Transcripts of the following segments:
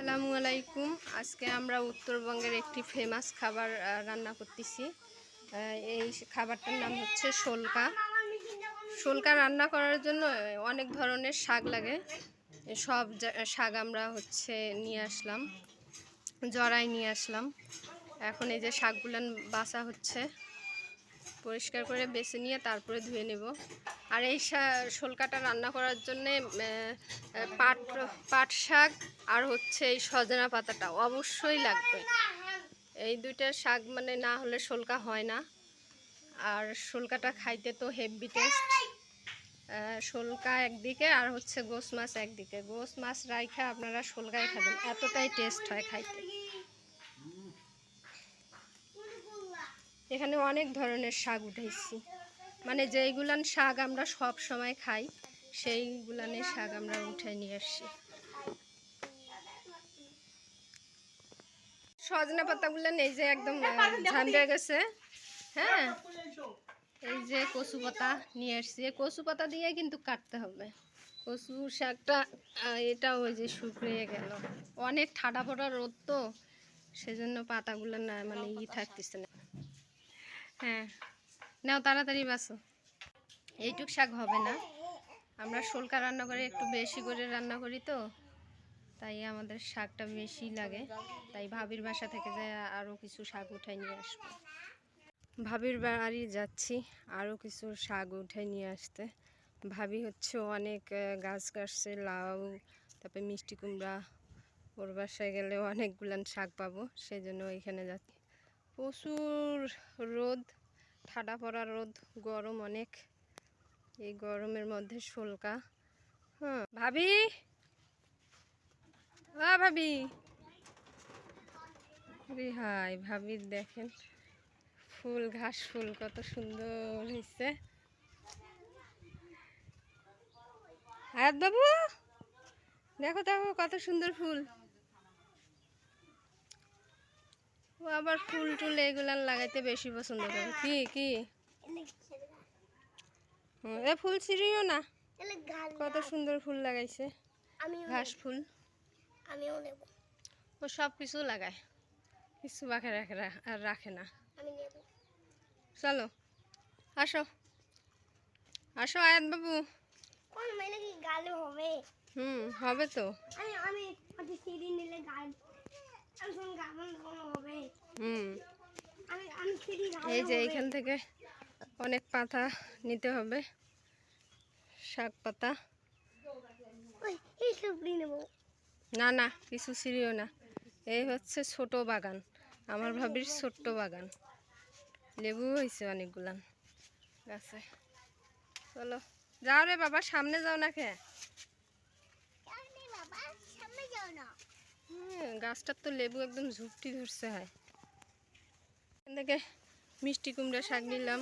আসসালামু আলাইকুম। আজকে আমরা উত্তরবঙ্গের একটি ফেমাস খাবার রান্না করতেছি। এই খাবারটার নাম হচ্ছে শোলকা। শোলকা রান্না করার জন্য অনেক ধরনের শাক লাগে। সব শাক আমরা নিয়ে আসলাম, জড়াই নিয়ে আসলাম। এখন এই যে শাকগুলো বাছা হচ্ছে, পরিষ্কার করে বেছে নিয়ে তারপরে ধুয়ে নেব। আর এই শোলকাটা রান্না করার জন্যে পাট শাক আর এই সজনা পাতাটা অবশ্যই লাগবে। এই দুইটা শাক মানে না হলে শোলকা হয় না। আর শোলকাটা খাইতে তো হেভি টেস্ট। শোলকা একদিকে আর গোস মাছ একদিকে। গোস মাছ রাইখা আপনারা শোলকায় খাবেন, এতটাই টেস্ট হয় খাইতে। এখানে অনেক ধরনের শাক উঠাইছি, মানে যেইগুলান শাক আমরা সব সময় খাই সেইগুলানের শাক আমরা উঠাই নিয়ে আসছি। সজনা পাতাগুলো এই যে একদম ঝামড়ে গেছে। হ্যাঁ, এই যে কচু পাতা নিয়ে আসছি। কচু পাতা দিয়ে কিন্তু কাটতে হবে। কচু শাকটা এটা ওই যে শুকিয়ে গেল, অনেক ঠাডা পড়া রোদ তো, সেজন্য পাতাগুলো না মানে থাকতেছে না। হ্যাঁ, নাও তাড়াতাড়ি বাছো। এইটুক শাক হবে না, আমরা শোলকা রান্না করে একটু বেশি করে রান্না করি তো, তাই আমাদের শাকটা বেশি লাগে। তাই ভাবির বাসা থেকে যে আরও কিছু শাক উঠাই নিয়ে আসবো। ভাবির বাড়ি যাচ্ছি আরও কিছু শাক উঠাই নিয়ে আসতে। ভাবি অনেক গাছ কাটছে, লাউ, তারপরে মিষ্টি কুমড়া। ওর বাসায় গেলে অনেকগুলান শাক পাবো, সেই জন্য ওইখানে যাচ্ছি। প্রচুর রোদ, ঠাডা পড়া রোদ, গরম অনেক। এই গরমের মধ্যে শোলকা। হ্যাঁ ভাবি, ভাবি হাই ভাবির দেখেন ফুল, ঘাস ফুল কত সুন্দর হয়েছে। হায়াত বাবু দেখো দেখো কত সুন্দর ফুল। ও আবার ফুল টুল এগুলান লাগাইতে বেশি পছন্দ করে। কি কি এ ফুল ছিঁড়িও না, কত সুন্দর ফুল লাগাইছে, ঘাস ফুল। ও সব কিছু লাগায়, কিছু বাকি রাখে না। চলো আসো আসো আয়াত বাবু। হবে তো। এই যে এইখান থেকে অনেক পাতা নিতে হবে, শাক পাতা। না না, কিছু ছিঁড়িও না। এই ছোট বাগান, আমার ভাবির ছোট্ট বাগান। লেবু হয়েছে অনেকগুলান গাছে। চলো যাও রে বাবা, সামনে যাও না খেয়ে। গাছটার তো লেবু একদম ঝুপটি ধরছে হয়। এখান থেকে মিষ্টি কুমড়া শাক নিলাম,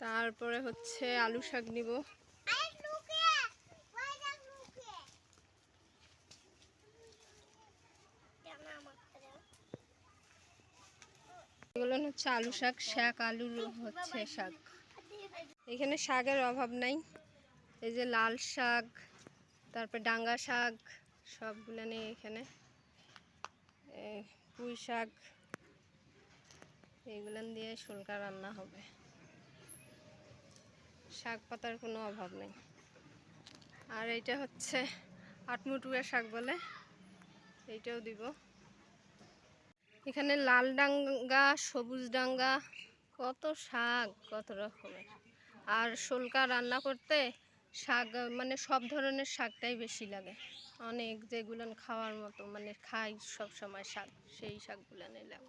তারপরে আলু শাক নিব। এগুলো আলু শাক, শাক আলুর শাক। এখানে শাকের অভাব নাই। এই যে লাল শাক, তারপর ডাঙ্গা শাক, সবগুলো নেই এখানে। পুঁই শাক, এগুলো দিয়ে শোলকা রান্না হবে। শাক পাতার কোনো অভাব নেই। আর এইটা আটমুটুয়া শাক বলে, এইটাও দিব। এখানে লাল ডাঙ্গা, সবুজ ডাঙ্গা, কত শাক, কত রকমের। আর শোলকা রান্না করতে শাক মানে সব ধরনের শাকটাই বেশি লাগে। অনেক যেগুলো খাওয়ার মতো, মানে খাই সব সময় শাক, সেই শাকগুলো নিলাম।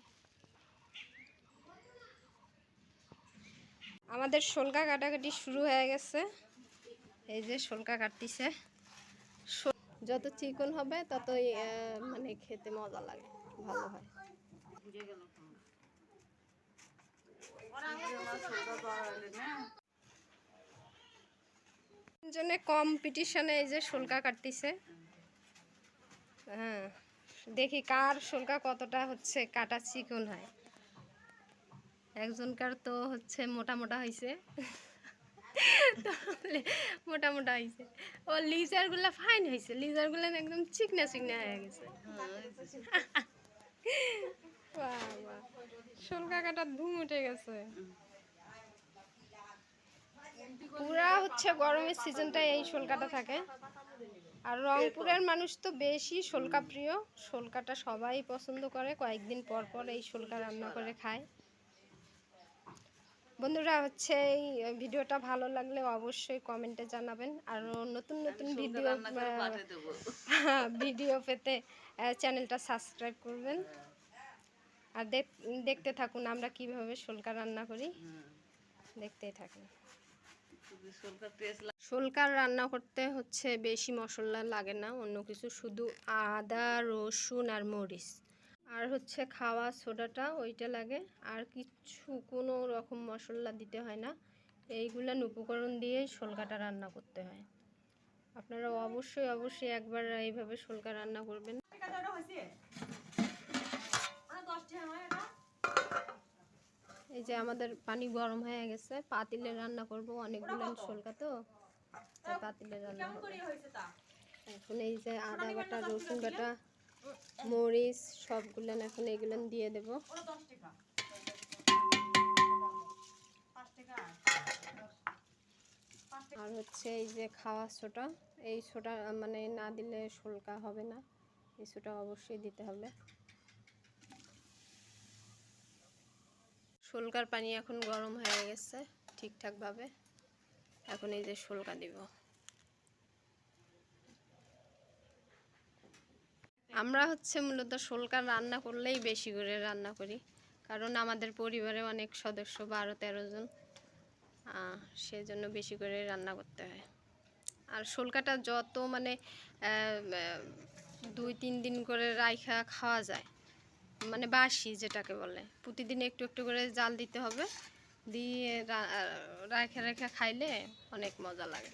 আমাদের শোলকা কাটাকাটি শুরু হয়ে গেছে। এই যে শোলকা কাটতিছে। যত চিকন হবে ততই মানে খেতে মজা লাগে, ভালো হয়। জন্য কম্পিটিশনে এই যে শোলকা কাটতিছে। হ্যাঁ, দেখি কার শোলকা কতটা কাটা চিকন হয়। একজনকার তো মোটা মোটা হয়েছে, তাহলে মোটা মোটা হয়েছে। ও লিজারগুলো ফাইন হয়েছে, লিজারগুলো একদম চিকনা চিকনা হয়ে গেছে। বাহ বাহ, শোল কাকাটার ধুম উঠে গেছে। পুরা হচ্ছে গরমের সিজনটা এই শোল কাটা থাকে। আর রংপুরের মানুষ তো বেশি শোলকা প্রিয়, শোলকাটা সবাই পছন্দ করে, কয়েকদিন পর পর এই শোলকা রান্না করে খায়। বন্ধুরা হচ্ছে এই ভিডিওটা ভালো লাগলে অবশ্যই কমেন্টে জানাবেন। আর নতুন নতুন ভিডিও পেতে চ্যানেলটা সাবস্ক্রাইব করবেন। আর দেখতে থাকুন আমরা কিভাবে শোলকা রান্না করি, দেখতেই থাকুন। শোলকার রান্না করতে হচ্ছে বেশি মশলা লাগে না, অন্য কিছু, শুধু আদা রসুন আর মরিচ আর হচ্ছে খাওয়া সোডাটা ওইটা লাগে, আর কিচ্ছু কোনো রকম মশলা দিতে হয় না। এইগুলান উপকরণ দিয়েই শোলকাটা রান্না করতে হয়। আপনারা অবশ্যই অবশ্যই একবার এইভাবে শোলকা রান্না করবেন। এই যে আমাদের পানি গরম হয়ে গেছে, পাতিলে রান্না করব, অনেকগুলো শোলকা তো পাতিলে রান্না হবে। এখন এই যে আদা বাটা রসুন বাটা মরিচ সবগুলো এখন এগুলো দিয়ে দেব। আর হচ্ছে এই যে খাওয়া সোডা, এই সোডা মানে না দিলে শোলকা হবে না, এই সোডা অবশ্যই দিতে হবে। শোলকার পানি এখন গরম হয়ে গেছে ঠিকঠাকভাবে, এখন এই যে শোলকা দিব। আমরা হচ্ছে মূলত শোলকা রান্না করলেই বেশি করে রান্না করি, কারণ আমাদের পরিবারে অনেক সদস্য 12-13 জন, সেজন্য বেশি করে রান্না করতে হয়। আর শোলকাটা যত মানে 2-3 দিন করে রাইখা খাওয়া যায়, মানে বাসি যেটাকে বলে, প্রতিদিন একটু একটু করে জাল দিতে হবে, দিয়ে রাইখা রাইখা খাইলে অনেক মজা লাগে।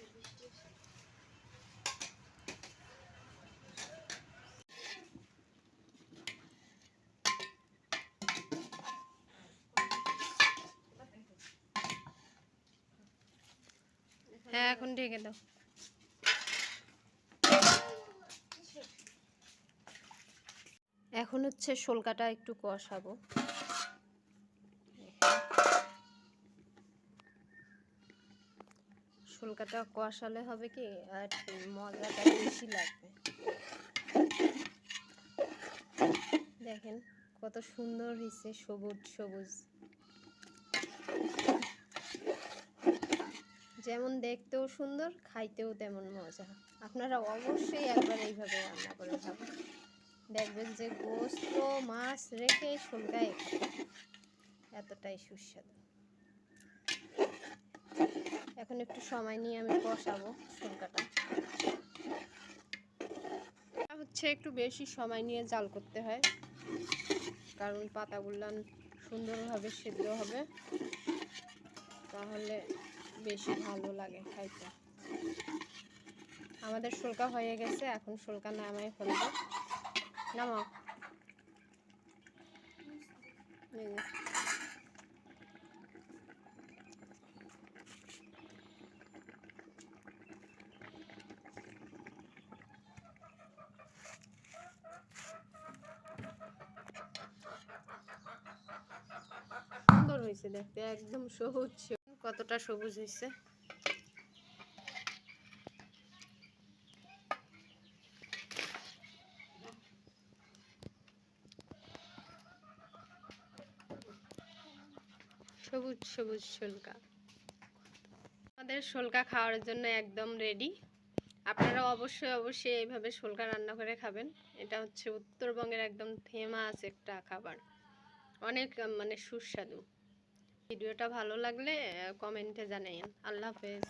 হ্যাঁ এখন ঢেকে দাও। এখন হচ্ছে শোলকাটা একটু কষাবো। শোলকাটা কষালে হবে কি আর মজাটা বেশি লাগবে। দেখেন কত সুন্দর হয়েছে, সবুজ সবুজ, যেমন দেখতেও সুন্দর, খাইতেও তেমন মজা। আপনারা অবশ্যই একবার এইভাবে রান্না করে খাবেন, দেখবেন যে গোস্ত মাছ রেখে শোলকায় এতটাই সুস্বাদু। এখন একটু সময় নিয়ে আমি কষাবো শোলকাটা। হচ্ছে একটু বেশি সময় নিয়ে জাল করতে হয়, কারণ পাতাগুলো সুন্দরভাবে সিদ্ধ হবে, তাহলে বেশি ভালো লাগে খাইতে। আমাদের শোলকা হয়ে গেছে, এখন শোলকা নামাই ফেলবো। নামাও। সুন্দর হয়েছে দেখতে, একদম সবুজ, কতটা সবুজ হয়েছে। সবুজ সবুজ শোলকা, আমাদের শোলকা খাওয়ার জন্য একদম রেডি। আপনারা অবশ্যই অবশ্যই এইভাবে শোলকা রান্না করে খাবেন। এটা হচ্ছে উত্তরবঙ্গের একদম ফেমাস একটা খাবার, অনেক মানে সুস্বাদু। ভিডিওটা ভালো লাগলে কমেন্টে জানাইন। আল্লাহ হাফেজ।